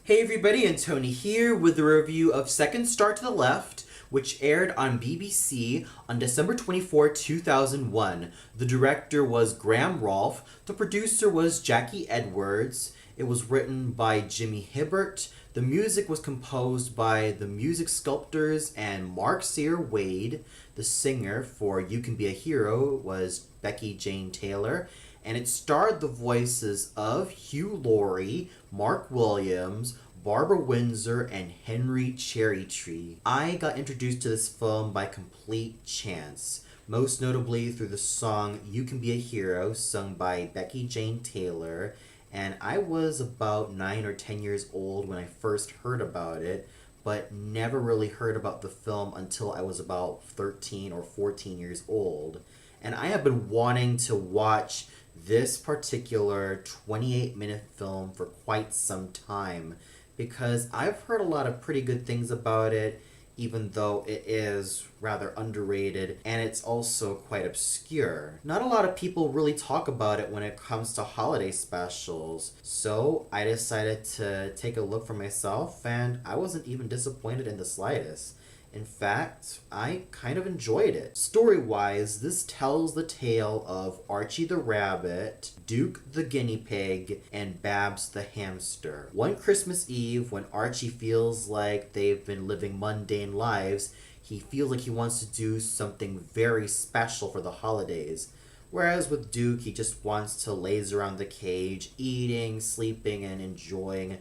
Hey everybody, and Tony here with a review of Second Star to the Left, which aired on BBC on December 24, 2001. The director was Graham Rolfe, the producer was Jackie Edwards, it was written by Jimmy Hibbert, the music was composed by the Music Sculptors and Mark Sear Wade, the singer for You Can Be a Hero was Becky Jane Taylor, and it starred the voices of Hugh Laurie, Mark Williams, Barbara Windsor, and Henry Cherrytree. I got introduced to this film by complete chance, most notably through the song You Can Be a Hero, sung by Becky Jane Taylor, and I was about 9 or 10 years old when I first heard about it, but never really heard about the film until I was about 13 or 14 years old. And I have been wanting to watch this particular 28-minute film for quite some time because I've heard a lot of pretty good things about it, even though it is rather underrated and it's also quite obscure. Not a lot of people really talk about it when it comes to holiday specials, so I decided to take a look for myself and I wasn't even disappointed in the slightest. In fact, I kind of enjoyed it. Story-wise, this tells the tale of Archie the rabbit, Duke the guinea pig, and Babs the hamster. One Christmas Eve, when Archie feels like they've been living mundane lives, he feels like he wants to do something very special for the holidays. Whereas with Duke, he just wants to laze around the cage, eating, sleeping, and enjoying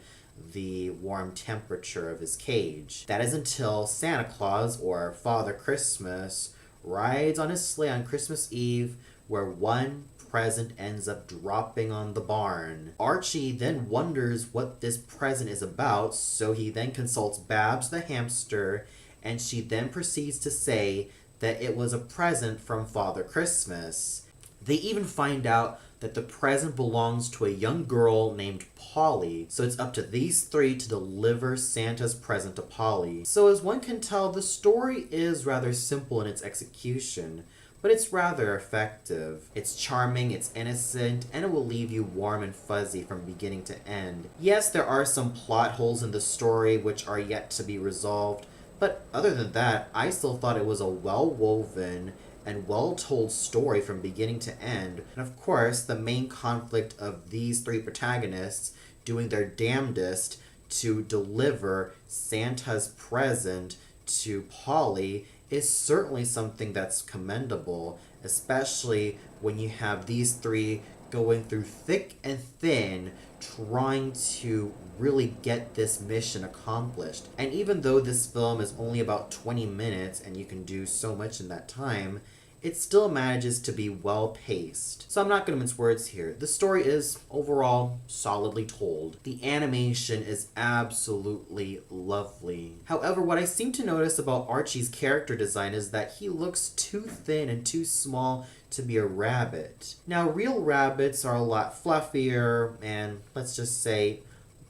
the warm temperature of his cage. That is until Santa Claus, or Father Christmas, rides on his sleigh on Christmas Eve, where one present ends up dropping on the barn. Archie then wonders what this present is about, so he then consults Babs the hamster, and she then proceeds to say that it was a present from Father Christmas. They even find out that the present belongs to a young girl named Polly, so it's up to these three to deliver Santa's present to Polly. So as one can tell, the story is rather simple in its execution, but it's rather effective. It's charming, it's innocent, and it will leave you warm and fuzzy from beginning to end. Yes, there are some plot holes in the story which are yet to be resolved, but other than that, I still thought it was a well-woven and well-told story from beginning to end. And of course, the main conflict of these three protagonists doing their damnedest to deliver Santa's present to Polly is certainly something that's commendable, especially when you have these three going through thick and thin trying to really get this mission accomplished. And even though this film is only about 20 minutes and you can do so much in that time, it still manages to be well paced. So I'm not going to mince words here. The story is overall solidly told. The animation is absolutely lovely. However, what I seem to notice about Archie's character design is that he looks too thin and too small to be a rabbit. Now, real rabbits are a lot fluffier and, let's just say,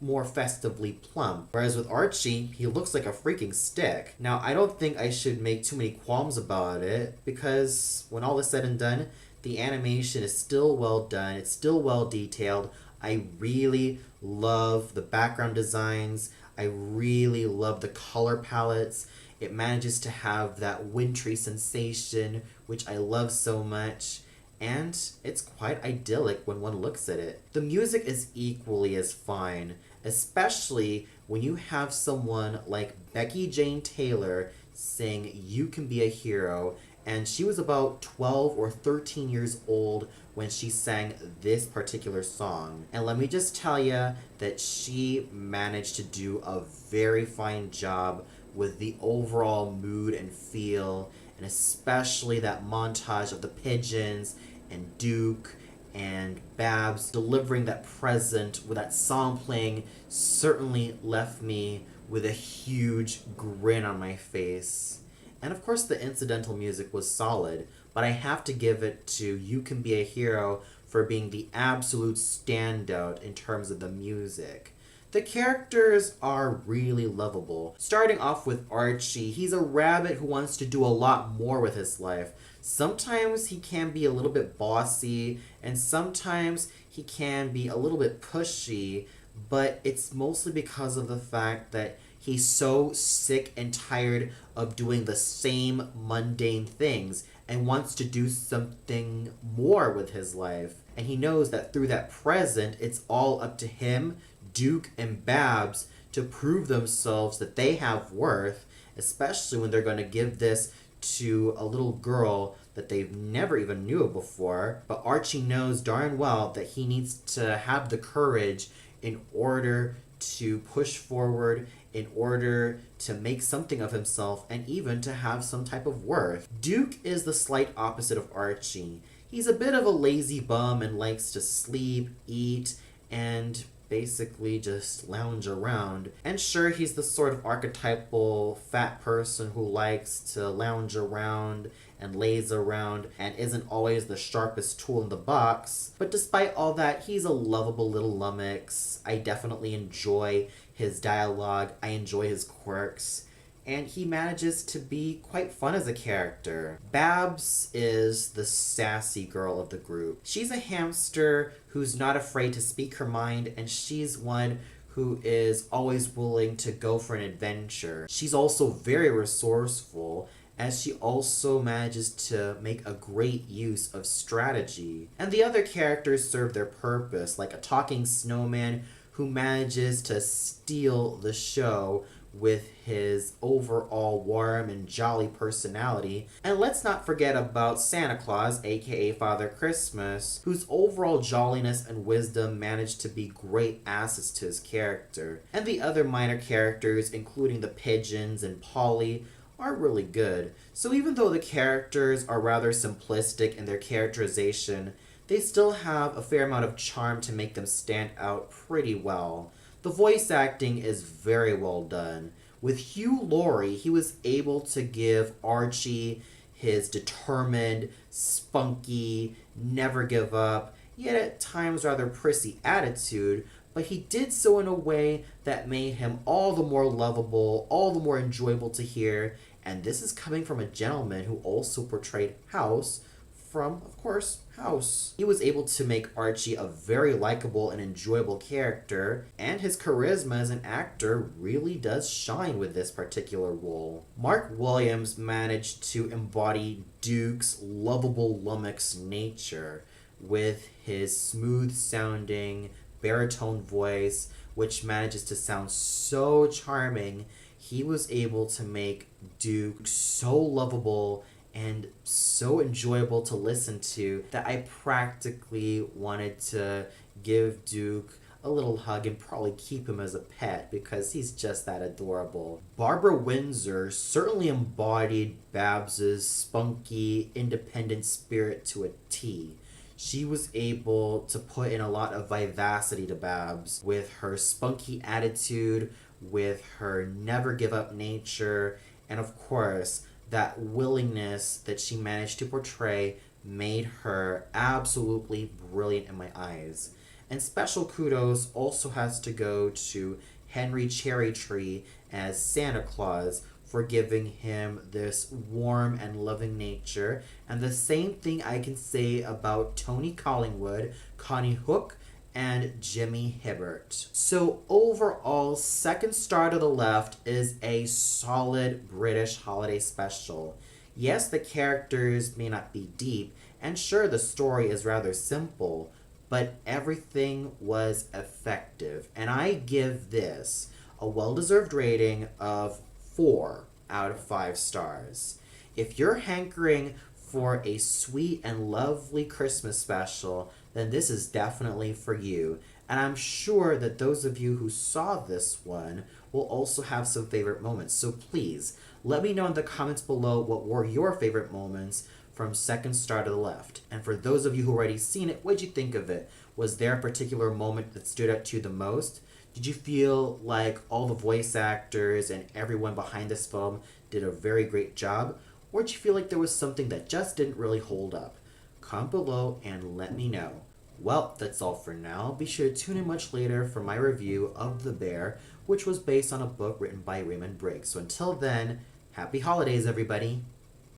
more festively plump. Whereas with Archie, he looks like a freaking stick. Now, I don't think I should make too many qualms about it, because when all is said and done, the animation is still well done, it's still well detailed. I really love the background designs, I really love the color palettes. It manages to have that wintry sensation, which I love so much. And it's quite idyllic when one looks at it. The music is equally as fine, especially when you have someone like Becky Jane Taylor sing You Can Be a Hero, and she was about 12 or 13 years old when she sang this particular song. And let me just tell you that she managed to do a very fine job with the overall mood and feel, and especially that montage of the pigeons and Duke and Babs delivering that present with that song playing certainly left me with a huge grin on my face. And of course the incidental music was solid, but I have to give it to You Can Be a Hero for being the absolute standout in terms of the music. The characters are really lovable. Starting off with Archie, he's a rabbit who wants to do a lot more with his life. Sometimes he can be a little bit bossy, and sometimes he can be a little bit pushy, but it's mostly because of the fact that he's so sick and tired of doing the same mundane things and wants to do something more with his life. And he knows that through that present, it's all up to him, Duke, and Babs to prove themselves that they have worth, especially when they're going to give this to a little girl that they've never even knew before. But Archie knows darn well that he needs to have the courage in order to push forward, in order to make something of himself, and even to have some type of worth. Duke is the slight opposite of Archie. He's a bit of a lazy bum and likes to sleep, eat, and basically just lounge around. And sure, he's the sort of archetypal fat person who likes to lounge around and lays around and isn't always the sharpest tool in the box. But despite all that, he's a lovable little lummox. I definitely enjoy his dialogue. I enjoy his quirks. And he manages to be quite fun as a character. Babs is the sassy girl of the group. She's a hamster who's not afraid to speak her mind, and she's one who is always willing to go for an adventure. She's also very resourceful, as she also manages to make a great use of strategy. And the other characters serve their purpose, like a talking snowman who manages to steal the show with his overall warm and jolly personality. And let's not forget about Santa Claus, aka Father Christmas, whose overall jolliness and wisdom managed to be great assets to his character. And the other minor characters, including the pigeons and Polly, are really good. So even though the characters are rather simplistic in their characterization, they still have a fair amount of charm to make them stand out pretty well. The voice acting is very well done. With Hugh Laurie, he was able to give Archie his determined, spunky, never give up, yet at times rather prissy attitude, but he did so in a way that made him all the more lovable, all the more enjoyable to hear, and this is coming from a gentleman who also portrayed House from, of course, House. He was able to make Archie a very likable and enjoyable character, and his charisma as an actor really does shine with this particular role. Mark Williams managed to embody Duke's lovable lummox nature with his smooth-sounding baritone voice, which manages to sound so charming. He was able to make Duke so lovable and so enjoyable to listen to that I practically wanted to give Duke a little hug and probably keep him as a pet because he's just that adorable. Barbara Windsor certainly embodied Babs's spunky, independent spirit to a T. She was able to put in a lot of vivacity to Babs with her spunky attitude, with her never give up nature, and of course, that willingness that she managed to portray made her absolutely brilliant in my eyes. And special kudos also has to go to Henry Cherrytree as Santa Claus for giving him this warm and loving nature. And the same thing I can say about Tony Collingwood, Connie Hook, and Jimmy Hibbert. So overall, Second Star to the Left is a solid British holiday special. Yes, the characters may not be deep, and sure, the story is rather simple, but everything was effective. And I give this a well-deserved rating of 4 out of 5 stars. If you're hankering for a sweet and lovely Christmas special, then this is definitely for you. And I'm sure that those of you who saw this one will also have some favorite moments. So please, let me know in the comments below what were your favorite moments from Second Star to the Left. And for those of you who already seen it, what'd you think of it? Was there a particular moment that stood out to you the most? Did you feel like all the voice actors and everyone behind this film did a very great job? Or did you feel like there was something that just didn't really hold up? Comment below and let me know. Well, that's all for now. Be sure to tune in much later for my review of The Bear, which was based on a book written by Raymond Briggs. So until then, happy holidays, everybody.